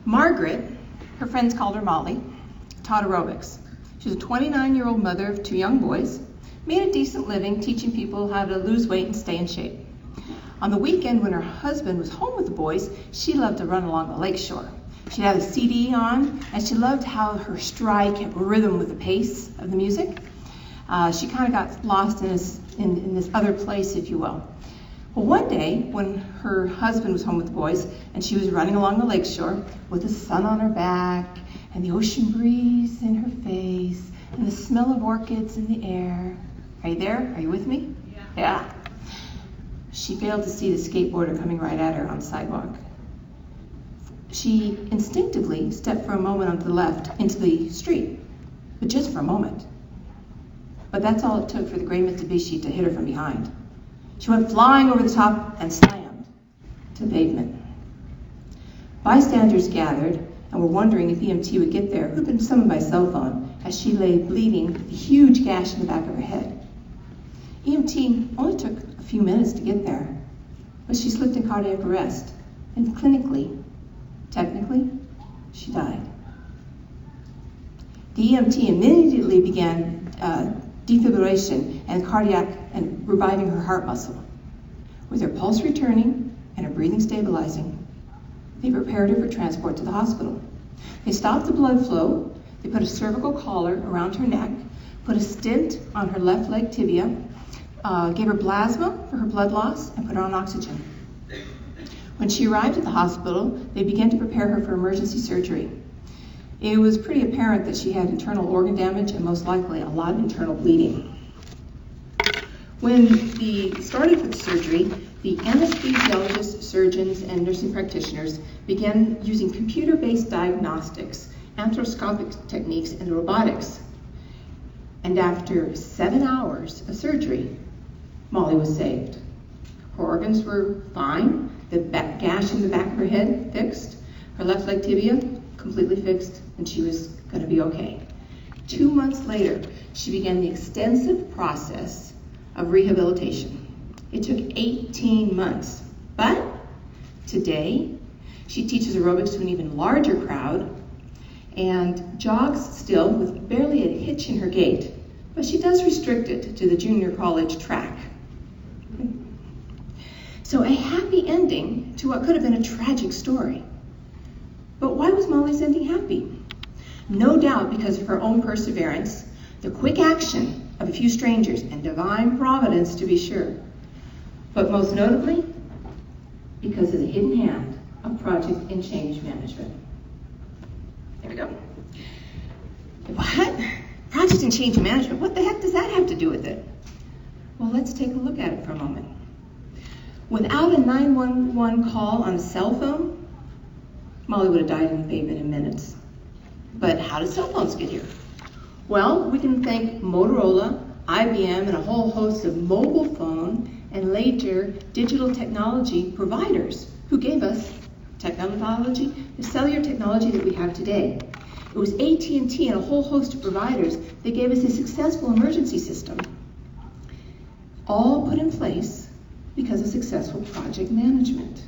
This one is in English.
Margaret, her friends called her Molly, taught aerobics. She was a 29-year-old mother of 2 young boys, made a decent living teaching people how to lose weight and stay in shape. On the weekend, when her husband was home with the boys, she loved to run along the lakeshore. She'd have a CD on, and she loved how her stride kept rhythm with the pace of the music. She kind of got lost in this other place, if you will. Well, one day, when her husband was home with the boys, and she was running along the lakeshore with the sun on her back, and the ocean breeze in her face, and the smell of orchids in the air. Are you there? Are you with me? Yeah. She failed to see the skateboarder coming right at her on the sidewalk. She instinctively stepped for a moment onto the left into the street, but just for a moment. But that's all it took for the gray Mitsubishi to hit her from behind. She went flying over the top and slammed to the pavement. Bystanders gathered and were wondering if EMT would get there, who'd been summoned by cell phone, as she lay bleeding with a huge gash in the back of her head. EMT only took a few minutes to get there, but she slipped in cardiac arrest, and technically, she died. The EMT immediately began defibrillation and cardiac and reviving her heart muscle. With her pulse returning and her breathing stabilizing, they prepared her for transport to the hospital. They stopped the blood flow, they put a cervical collar around her neck, put a stent on her left leg tibia, gave her plasma for her blood loss, and put her on oxygen. When she arrived at the hospital, they began to prepare her for emergency surgery. It was pretty apparent that she had internal organ damage and most likely a lot of internal bleeding. When they started with the surgery, the anesthesiologists, surgeons, and nursing practitioners began using computer-based diagnostics, arthroscopic techniques, and robotics. And after 7 hours of surgery, Molly was saved. Her organs were fine, the gash in the back of her head fixed, her left leg tibia completely fixed, and she was going to be okay. 2 months later, she began the extensive process of rehabilitation. It took 18 months, but today she teaches aerobics to an even larger crowd and jogs still with barely a hitch in her gait, but she does restrict it to the junior college track. So a happy ending to what could have been a tragic story. But why was Molly's ending happy? No doubt because of her own perseverance, the quick action of a few strangers, and divine providence to be sure. But most notably, because of the hidden hand of project and change management. There we go. What? Project and change management? What the heck does that have to do with it? Well, let's take a look at it for a moment. Without a 911 call on a cell phone, Molly would have died in the pavement in minutes. But how did cell phones get here? Well, we can thank Motorola, IBM, and a whole host of mobile phone and later digital technology providers who gave us technology, the cellular technology that we have today. It was AT&T and a whole host of providers that gave us a successful emergency system, all put in place because of successful project management.